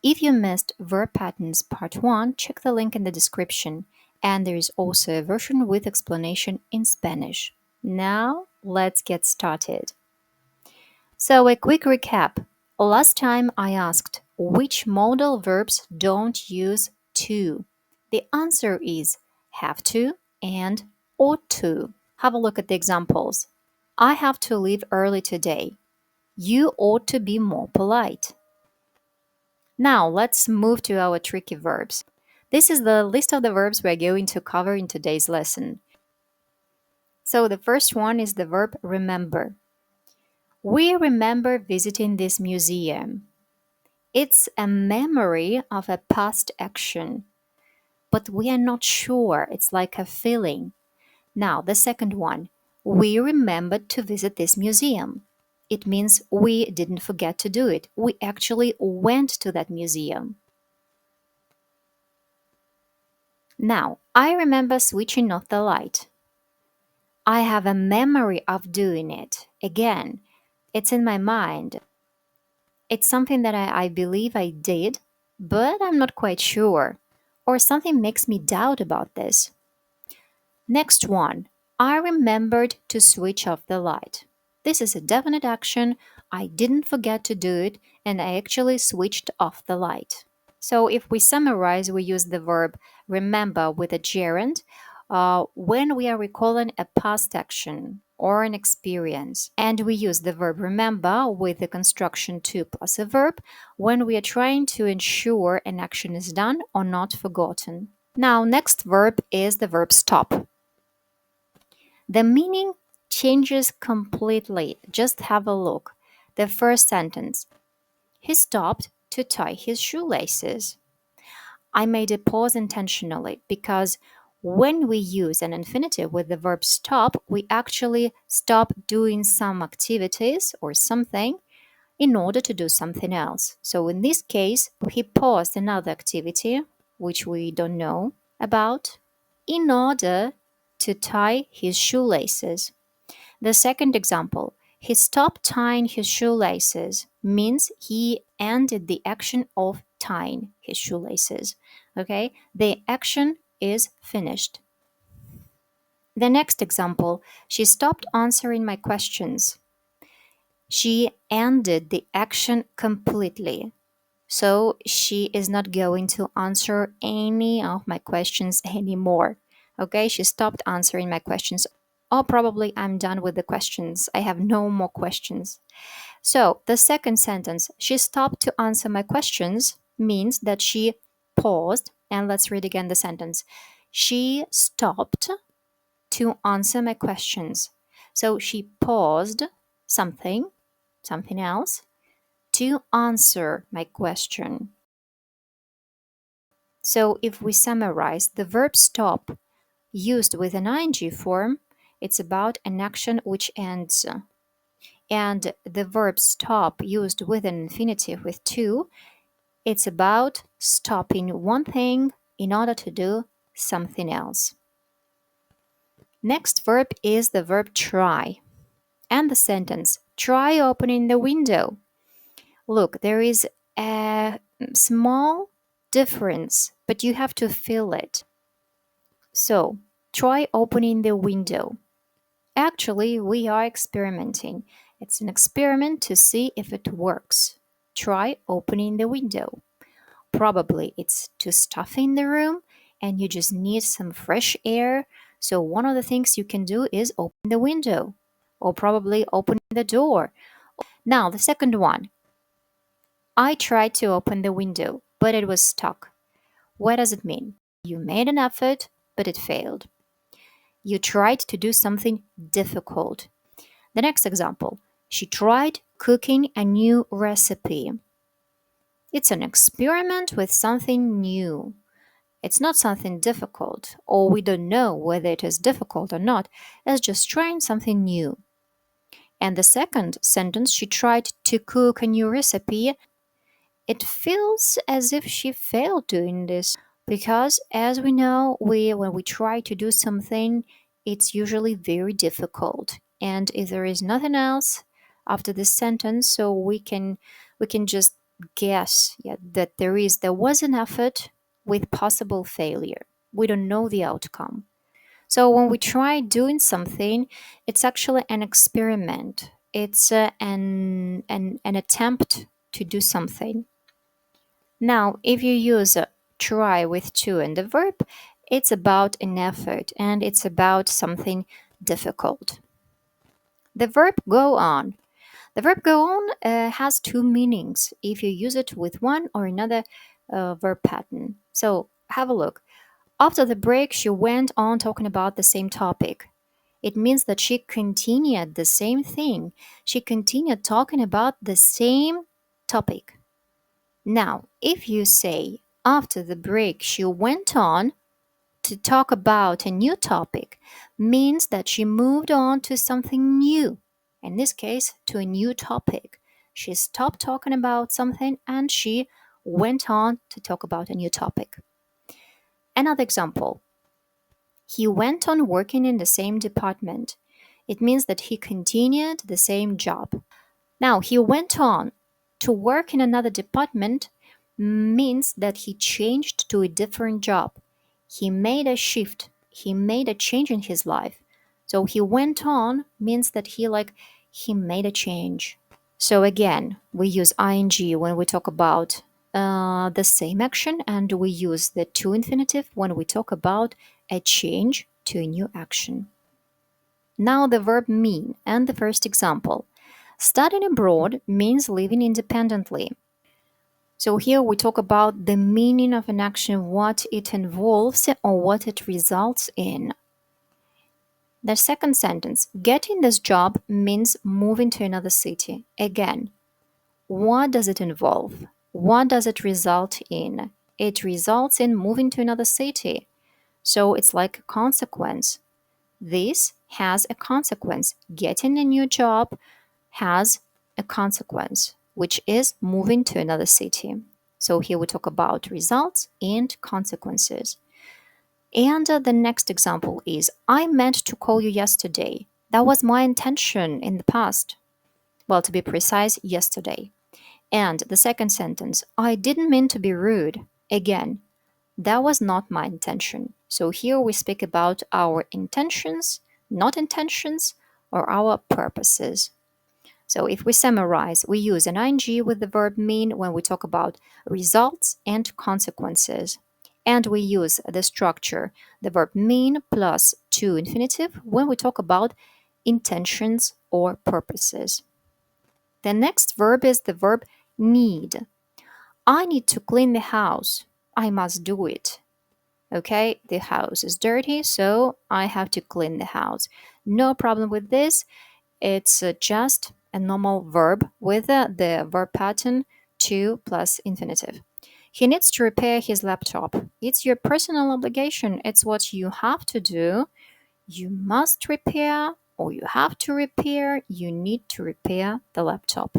If you missed Verb Patterns Part 1, check the link in the description. And there is also a version with explanation in Spanish. Now, let's get started. So, a quick recap. Last time I asked which modal verbs don't use to. The answer is have to and ought to. Have a look at the examples. I have to leave early today. You ought to be more polite. Now, let's move to our tricky verbs. This is the list of the verbs we're going to cover in today's lesson. So, the first one is the verb remember. We remember visiting this museum. It's a memory of a past action, but we are not sure. It's like a feeling. Now, the second one. We remembered to visit this museum. It means we didn't forget to do it. We actually went to that museum. Now, I remember switching off the light. I have a memory of doing it. Again, it's in my mind. It's something that I believe I did, but I'm not quite sure. Or something makes me doubt about this. Next one. I remembered to switch off the light. This is a definite action. I didn't forget to do it, and I actually switched off the light. So if we summarize, we use the verb remember with a gerund when we are recalling a past action or an experience. And we use the verb remember with the construction to plus a verb when we are trying to ensure an action is done or not forgotten. Now, next verb is the verb stop. The meaning changes completely. Just have a look. The first sentence. He stopped to tie his shoelaces. I made a pause intentionally because when we use an infinitive with the verb stop, we actually stop doing some activities or something in order to do something else. So in this case, he paused another activity, which we don't know about, in order to tie his shoelaces. The second example, he stopped tying his shoelaces, means he ended the action of tying his shoelaces. Okay, the action is finished. The next example, she stopped answering my questions. She ended the action completely. So she is not going to answer any of my questions anymore. Okay, she stopped answering my questions. Or probably I'm done with the questions. I have no more questions. So the second sentence, she stopped to answer my questions, means that she paused. And let's read again the sentence. She stopped to answer my questions. So she paused something else, to answer my question. So if we summarize, the verb stop used with an ing form, it's about an action which ends. And the verb stop used with an infinitive with to, it's about stopping one thing in order to do something else. Next verb is the verb try. And the sentence, try opening the window. Look, there is a small difference, but you have to feel it. So, try opening the window. Actually, we are experimenting. It's an experiment to see if it works. Try opening the window. Probably it's too stuffy in the room and you just need some fresh air. So one of the things you can do is open the window or probably open the door. Now, the second one. I tried to open the window, but it was stuck. What does it mean? You made an effort, but it failed. You tried to do something difficult. The next example. She tried cooking a new recipe. It's an experiment with something new. It's not something difficult, or we don't know whether it is difficult or not. It's just trying something new. And the second sentence, she tried to cook a new recipe. It feels as if she failed doing this because, as we know, when we try to do something, it's usually very difficult. And if there is nothing else after this sentence, so we can just guess that there was an effort with possible failure. We don't know the outcome. So when we try doing something, it's actually an experiment. It's an attempt to do something. Now, if you use try with to in the verb, it's about an effort and it's about something difficult. The verb go on. The verb go on has two meanings if you use it with one or another verb pattern. So have a look. After the break, she went on talking about the same topic. It means that she continued the same thing. She continued talking about the same topic. Now, if you say after the break, she went on to talk about a new topic, means that she moved on to something new. In this case, to a new topic. She stopped talking about something and she went on to talk about a new topic. Another example. He went on working in the same department. It means that he continued the same job. Now, he went on to work in another department means that he changed to a different job. He made a shift. He made a change in his life. So he went on means that he made a change. So again, we use ing when we talk about the same action, and we use the to infinitive when we talk about a change to a new action. Now the verb mean and the first example. Studying abroad means living independently. So here we talk about the meaning of an action, what it involves or what it results in. The second sentence, getting this job means moving to another city. Again, what does it involve? What does it result in? It results in moving to another city. So it's like a consequence. This has a consequence. Getting a new job has a consequence, which is moving to another city. So here we talk about results and consequences. And the next example is, I meant to call you yesterday. That was my intention in the past. Well, to be precise, yesterday. And the second sentence, I didn't mean to be rude. Again, that was not my intention. So here we speak about our intentions, not intentions, or our purposes. So if we summarize, we use an ing with the verb mean when we talk about results and consequences. And we use the structure, the verb mean plus to infinitive when we talk about intentions or purposes. The next verb is the verb need. I need to clean the house. I must do it. Okay, the house is dirty, so I have to clean the house. No problem with this. It's just a normal verb with the verb pattern to plus infinitive. He needs to repair his laptop. It's your personal obligation. It's what you have to do. You must repair, or you have to repair. You need to repair the laptop.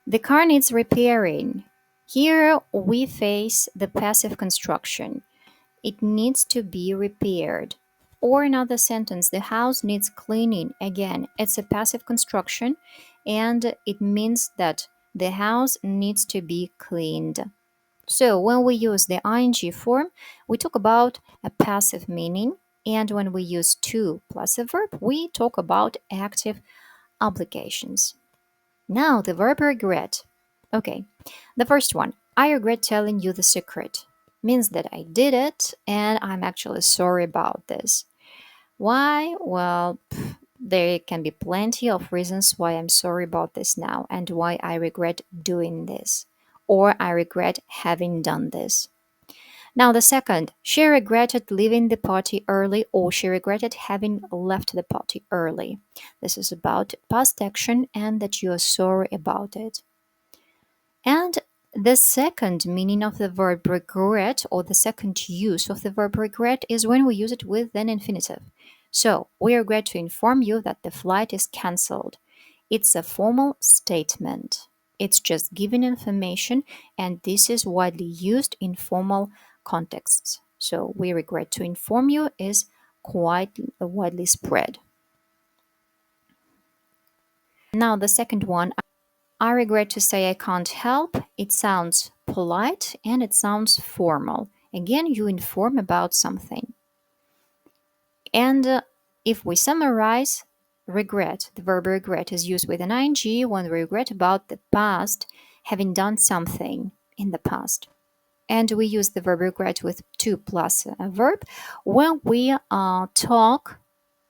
The car needs repairing. Here we face the passive construction. It needs to be repaired. Or another sentence, the house needs cleaning. Again, it's a passive construction and it means that the house needs to be cleaned. So when we use the ing form, we talk about a passive meaning, and when we use to plus a verb, we talk about active obligations. Now the verb regret. Okay, the first one, I regret telling you the secret, means that I did it and I'm actually sorry about this. Why? Well, there can be plenty of reasons why I'm sorry about this now and why I regret doing this, or I regret having done this. Now, the second, she regretted leaving the party early, or she regretted having left the party early. This is about past action and that you are sorry about it. And the second meaning of the verb regret, or the second use of the verb regret, is when we use it with an infinitive. So, we regret to inform you that the flight is cancelled. It's a formal statement. It's just giving information, and this is widely used in formal contexts. So, we regret to inform you is quite widely spread. Now, the second one, I regret to say I can't help. It sounds polite and it sounds formal. Again, you inform about something. And if we summarize, regret, the verb regret is used with an ing when we regret about the past, having done something in the past. And we use the verb regret with to plus a verb when we talk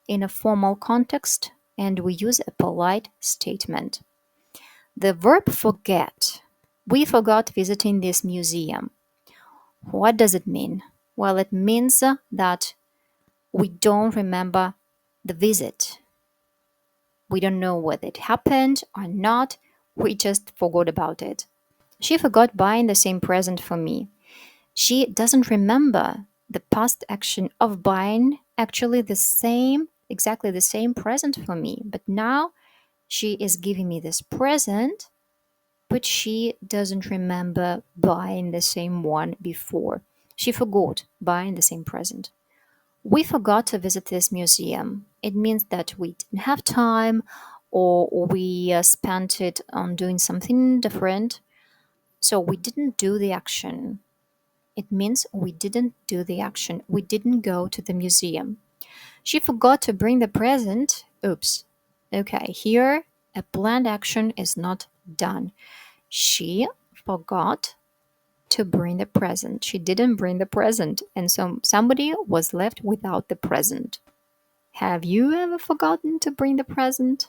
in a formal context and we use a polite statement. The verb forget. We forgot visiting this museum. What does it mean? Well, it means that we don't remember the visit. We don't know whether it happened or not. We just forgot about it. She forgot buying the same present for me. She doesn't remember the past action of buying actually exactly the same present for me. But now she is giving me this present, but she doesn't remember buying the same one before. She forgot buying the same present. We forgot to visit this museum. It means that we didn't have time or we spent it on doing something different. So we didn't do the action. It means we didn't do the action. We didn't go to the museum. She forgot to bring the present. Oops. Okay, here a planned action is not done. She forgot to bring the present. She didn't bring the present, and so somebody was left without the present. Have you ever forgotten to bring the present?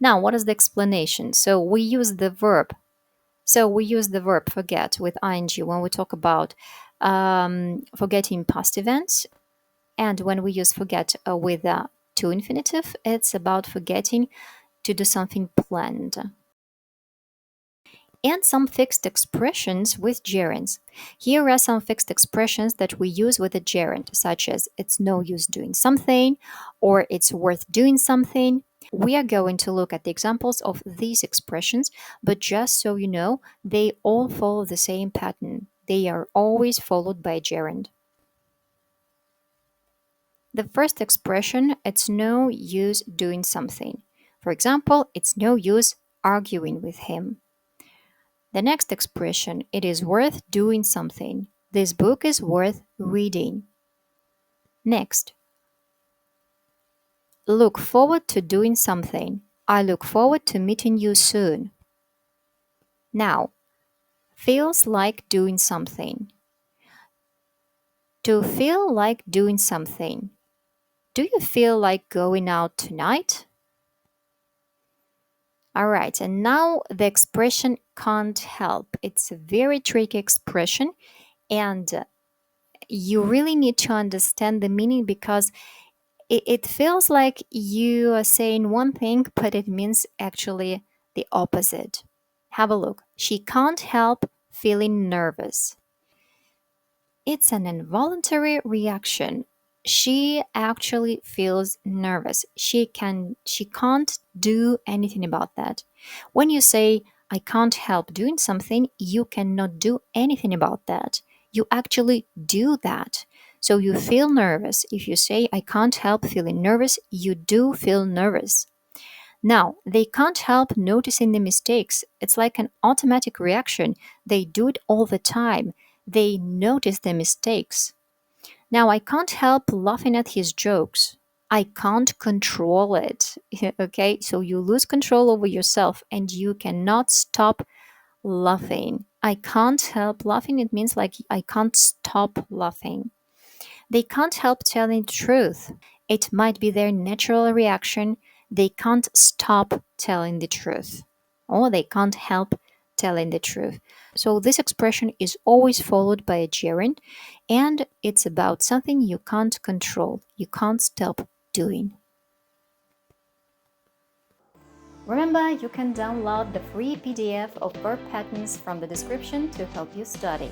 Now, what is the explanation? So we use the verb forget with ing when we talk about forgetting past events. And when we use forget with to infinitive, it's about forgetting to do something planned. And some fixed expressions with gerunds. Here are some fixed expressions that we use with a gerund, such as it's no use doing something or it's worth doing something. We are going to look at the examples of these expressions, but just so you know, they all follow the same pattern. They are always followed by a gerund. The first expression, it's no use doing something. For example, it's no use arguing with him. The next expression, it is worth doing something. This book is worth reading. Next, look forward to doing something. I look forward to meeting you soon. Now, feels like doing something. To feel like doing something. Do you feel like going out tonight? All right, and now the expression can't help. It's a very tricky expression, and you really need to understand the meaning because it feels like you are saying one thing, but it means actually the opposite. Have a look. She can't help feeling nervous. It's an involuntary reaction. She actually feels nervous. She can't do anything about that. When you say I can't help doing something, you cannot do anything about that. You actually do that. So you feel nervous. If you say I can't help feeling nervous, you do feel nervous. Now, they can't help noticing the mistakes. It's like an automatic reaction. They do it all the time. They notice the mistakes. Now, I can't help laughing at his jokes. I can't control it. Okay, so you lose control over yourself and you cannot stop laughing. I can't help laughing. It means like I can't stop laughing. They can't help telling the truth. It might be their natural reaction. They can't stop telling the truth. Or they can't help telling the truth. So this expression is always followed by a gerund, and it's about something you can't control. You can't stop doing. Remember, you can download the free PDF of verb patterns from the description to help you study.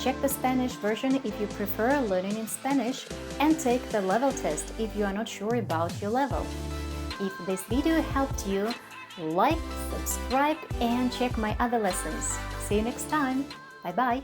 Check the Spanish version if you prefer learning in Spanish, and take the level test if you are not sure about your level. If this video helped you, like, subscribe, and check my other lessons. See you next time. Bye-bye.